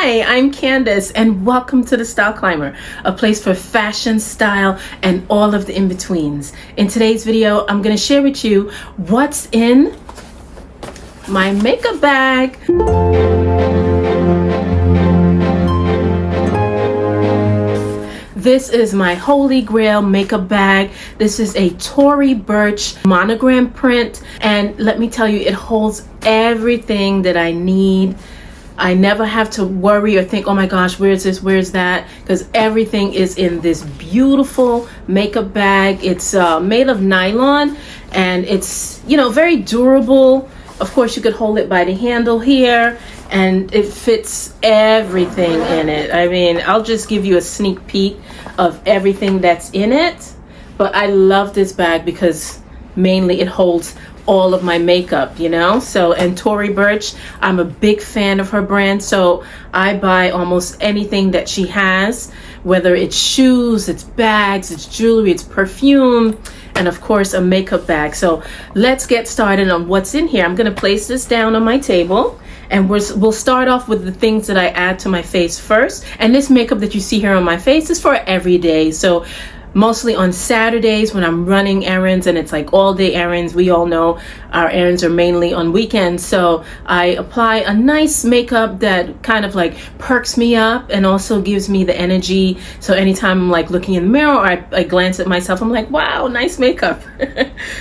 Hi, I'm Candace, and welcome to the Style Climber, a place for fashion, style, and all of the in-betweens. In today's video, I'm going to share with you what's in my makeup bag. This is my holy grail makeup bag. This is a Tory Burch monogram print, and let me tell you, it holds everything that I need. I never have to worry or think, oh my gosh, where's this, where's that? Because everything is in this beautiful makeup bag. It's made of nylon, and it's, you know, very durable. Of course, you could hold it by the handle here, and it fits everything in it. I mean, I'll just give you a sneak peek of everything that's in it. But I love this bag because mainly it holds all of my makeup, you know. So, and Tory Burch, I'm a big fan of her brand, so I buy almost anything that she has, whether it's shoes, it's bags, it's jewelry, it's perfume, and of course a makeup bag. So let's get started on what's in here. I'm going to place this down on my table, and we'll start off with the things that I add to my face first. And this makeup that you see here on my face is for every day. So mostly on Saturdays when I'm running errands, and it's like all day errands. We all know our errands are mainly on weekends. So I apply a nice makeup that kind of like perks me up and also gives me the energy. So anytime I'm like looking in the mirror or I glance at myself, I'm like, wow, nice makeup.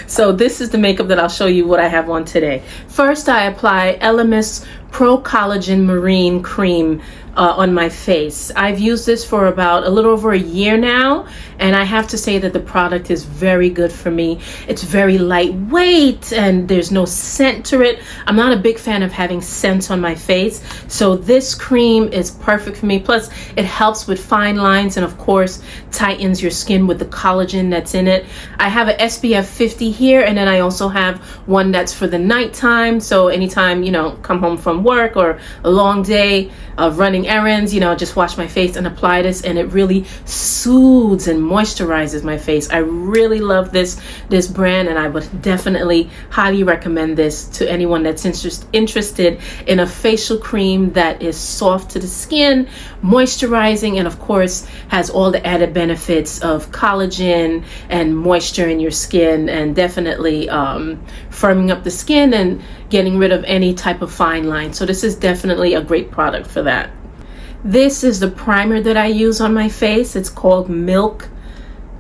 So this is the makeup that I'll show you what I have on today. First, I apply Elemis Pro-Collagen Marine Cream on my face. I've used this for about a little over a year now, and I have to say that the product is very good for me. It's very lightweight and there's no scent to it. I'm not a big fan of having scents on my face, so this cream is perfect for me. Plus it helps with fine lines and of course tightens your skin with the collagen that's in it. I have an SPF 50 here, and then I also have one that's for the nighttime, so anytime, you know, come home from work or a long day of running errands, you know, just wash my face and apply this, and it really soothes and moisturizes my face. I really love this brand, and I would definitely highly recommend this to anyone that's interested in a facial cream that is soft to the skin, moisturizing, and of course has all the added benefits of collagen and moisture in your skin, and definitely firming up the skin and getting rid of any type of fine line. So this is definitely a great product for that. This is the primer that I use on my face. It's called Milk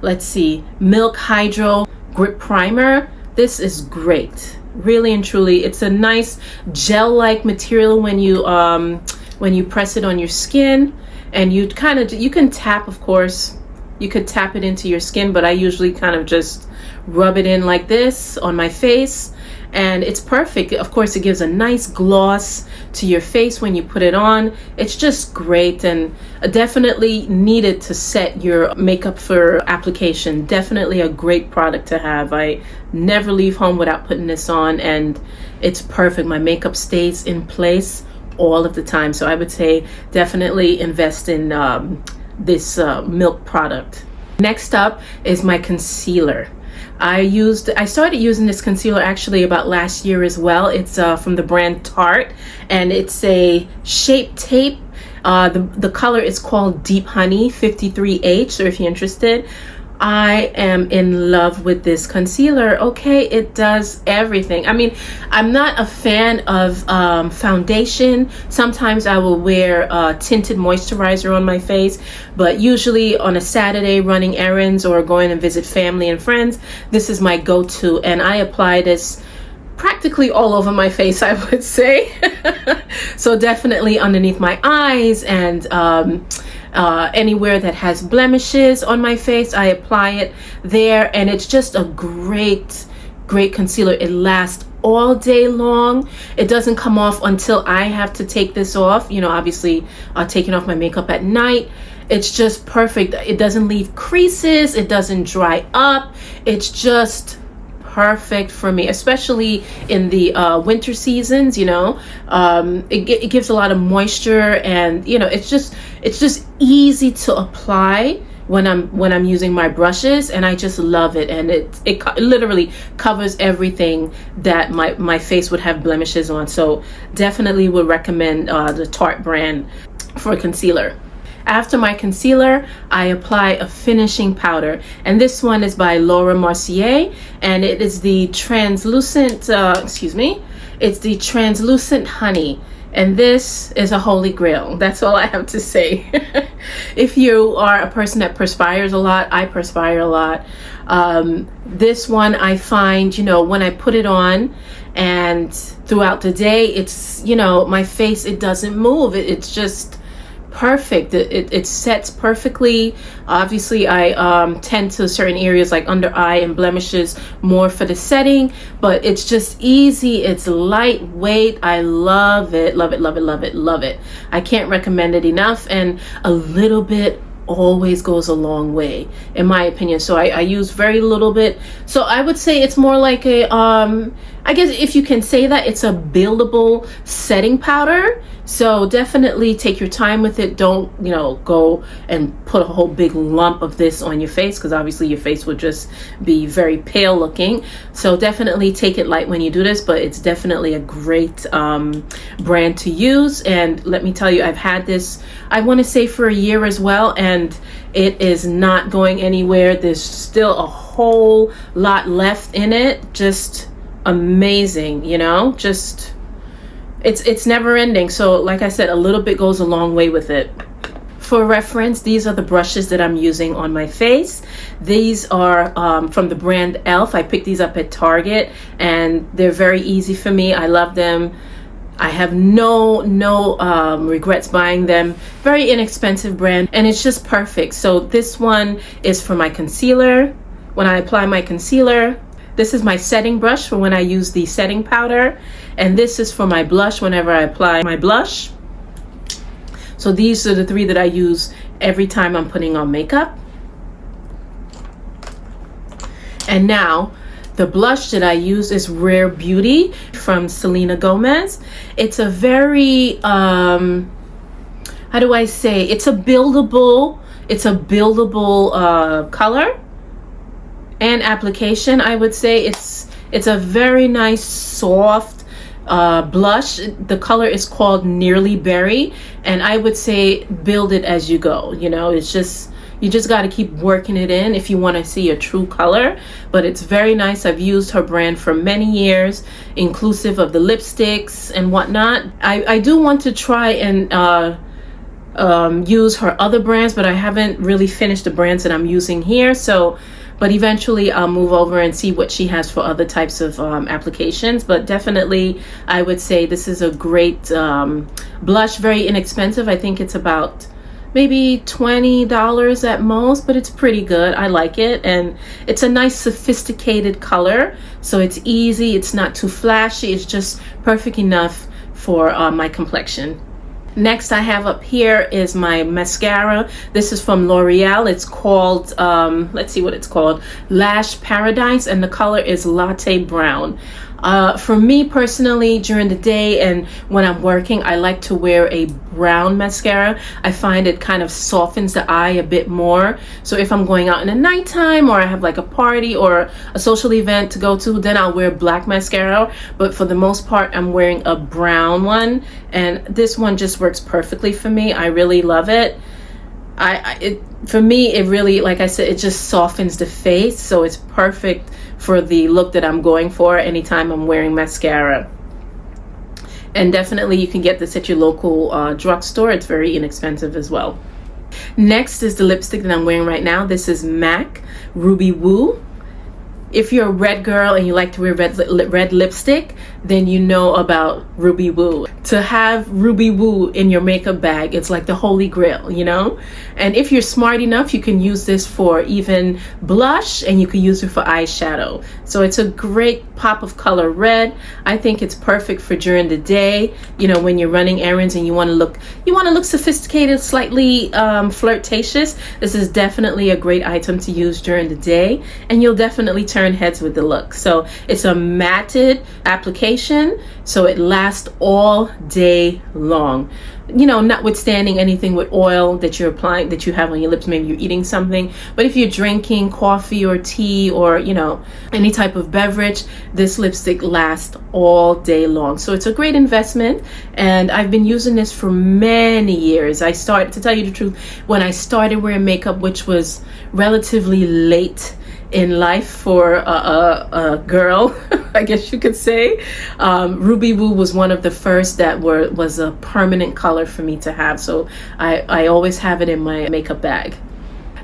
Hydro Grip Primer. This is great, really and truly. It's a nice gel-like material when you press it on your skin, and you can tap, of course. You could tap it into your skin, but I usually kind of just rub it in like this on my face, and it's perfect. Of course, it gives a nice gloss to your face when you put it on. It's just great, and definitely needed to set your makeup for application. Definitely a great product to have. I never leave home without putting this on, and it's perfect. My makeup stays in place all of the time, so I would say definitely invest in this Milk product. Next up is my concealer. I started using this concealer actually about last year as well. It's from the brand Tarte, and it's a Shape Tape. The color is called Deep Honey 53H, so if you're interested. I am in love with this concealer. Okay, it does everything. I mean, I'm not a fan of foundation. Sometimes I will wear tinted moisturizer on my face, but usually on a Saturday running errands or going and visit family and friends, this is my go-to, and I apply this practically all over my face, I would say. So definitely underneath my eyes and anywhere that has blemishes on my face, I apply it there, and it's just a great concealer. It lasts all day long. It doesn't come off until I have to take this off. You know, obviously taking off my makeup at night. It's just perfect. It doesn't leave creases. It doesn't dry up. It's just perfect for me, especially in the winter seasons. You know, it gives a lot of moisture, and you know, it's just easy to apply when I'm using my brushes, and I just love it. And it literally covers everything that my face would have blemishes on. So definitely would recommend the Tarte brand. for concealer. After my concealer, I apply a finishing powder, and this one is by Laura Mercier, and it is the translucent, it's the translucent honey. And this is a holy grail. That's all I have to say. If you are a person that perspires a lot, I perspire a lot. This one I find, when I put it on and throughout the day, it's, my face, it doesn't move. It's just perfect. It sets perfectly. Obviously, I tend to certain areas like under eye and blemishes more for the setting, but it's just easy. It's lightweight. I love it, love it, love it, love it, love it. I can't recommend it enough, and a little bit always goes a long way, in my opinion. So I use very little bit. So I would say it's more like a I guess if you can say that, it's a buildable setting powder. So definitely take your time with it. Don't, go and put a whole big lump of this on your face, because obviously your face would just be very pale looking. So definitely take it light when you do this, but it's definitely a great brand to use. And let me tell you, I've had this, I want to say, for a year as well, and it is not going anywhere. There's still a whole lot left in it. Just amazing, just it's never ending. So like I said, a little bit goes a long way with it. For reference, these are the brushes that I'm using on my face. These are from the brand Elf. I picked these up at Target, and they're very easy for me. I love them. I have no regrets buying them. Very inexpensive brand, and it's just perfect. So this one is for my concealer. When I apply my concealer, this is my setting brush for when I use the setting powder, and this is for my blush whenever I apply my blush. So these are the three that I use every time I'm putting on makeup. And now the blush that I use is Rare Beauty from Selena Gomez. It's a very how do I say, it's a buildable color and application. I would say it's a very nice soft blush. The color is called Nearly Berry, and I would say build it as you go. It's just, you just got to keep working it in if you want to see a true color. But it's very nice. I've used her brand for many years, inclusive of the lipsticks and whatnot. I do want to try and use her other brands, but I haven't really finished the brands that I'm using here. But eventually I'll move over and see what she has for other types of applications. But definitely I would say this is a great blush, very inexpensive. I think it's about maybe $20 at most, but it's pretty good. I like it, and it's a nice sophisticated color. So it's easy, it's not too flashy, it's just perfect enough for my complexion. Next I have up here is my mascara. This is from L'Oreal. It's called, let's see what it's called, Lash Paradise, and the color is Latte Brown. For me personally, during the day and when I'm working, I like to wear a brown mascara. I find it kind of softens the eye a bit more. So if I'm going out in the nighttime, or I have like a party or a social event to go to, then I'll wear black mascara. But for the most part, I'm wearing a brown one, and this one just works perfectly for me. I really love it. For me, it really, like I said, it just softens the face, so it's perfect for the look that I'm going for anytime I'm wearing mascara. And definitely you can get this at your local drugstore. It's very inexpensive as well. Next is the lipstick that I'm wearing right now. This is MAC Ruby Woo. If you're a red girl and you like to wear red lipstick, then you know about Ruby Woo. To have Ruby Woo in your makeup bag, it's like the holy grail, And if you're smart enough, you can use this for even blush, and you can use it for eyeshadow. So it's a great pop of color red. I think it's perfect for during the day, when you're running errands and you want to look sophisticated, slightly flirtatious. This is definitely a great item to use during the day, and you'll definitely turn heads with the look. So it's a matted application, so it lasts all day long. You know, notwithstanding anything with oil that you're applying, that you have on your lips, maybe you're eating something, but if you're drinking coffee or tea or, you know, any type of beverage, this lipstick lasts all day long. So it's a great investment, and I've been using this for many years. I started, to tell you the truth, when I started wearing makeup, which was relatively late in life for a girl, I guess you could say, Ruby Woo was one of the first that was a permanent color for me to have. So I always have it in my makeup bag.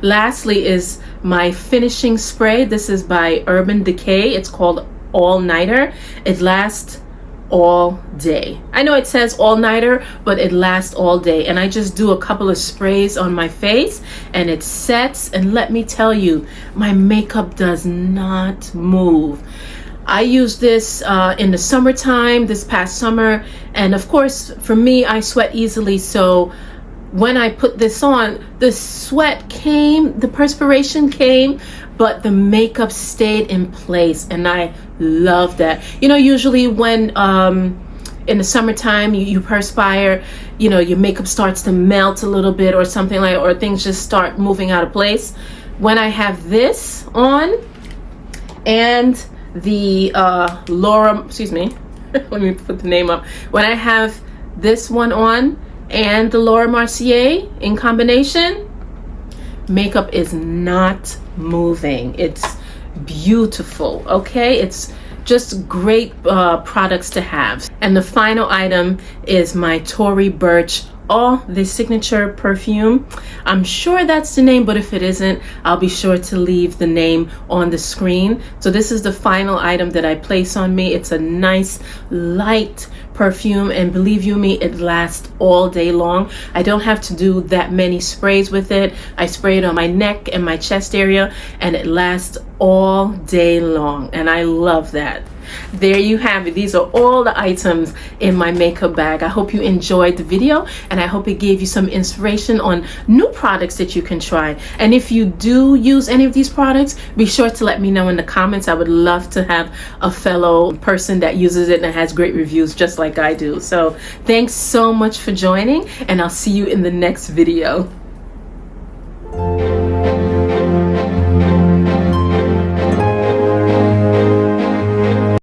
Lastly is my finishing spray. This is by Urban Decay. It's called All Nighter. It lasts all day. I know it says all nighter, but it lasts all day. And I just do a couple of sprays on my face and it sets, and let me tell you, my makeup does not move. I use this in the summertime, this past summer, and of course for me, I sweat easily, so when I put this on, the sweat came, the perspiration came, but the makeup stayed in place, and I love that. You know, usually when in the summertime you perspire, you know, your makeup starts to melt a little bit or something like, or things just start moving out of place. When I have this on and the Laura, excuse me, let me put the name up. When I have this one on and the Laura Mercier in combination, makeup is not moving. It's beautiful. Okay, it's just great products to have. And the final item is my Tory Burch, the signature perfume. I'm sure that's the name, but if it isn't, I'll be sure to leave the name on the screen. So this is the final item that I place on me. It's a nice light perfume, and believe you me, it lasts all day long. I don't have to do that many sprays with it. I spray it on my neck and my chest area, and it lasts all day long, and I love that. There you have it. These are all the items in my makeup bag. I hope you enjoyed the video, and I hope it gave you some inspiration on new products that you can try. And if you do use any of these products, be sure to let me know in the comments. I would love to have a fellow person that uses it and has great reviews just like I do. So thanks so much for joining, and I'll see you in the next video.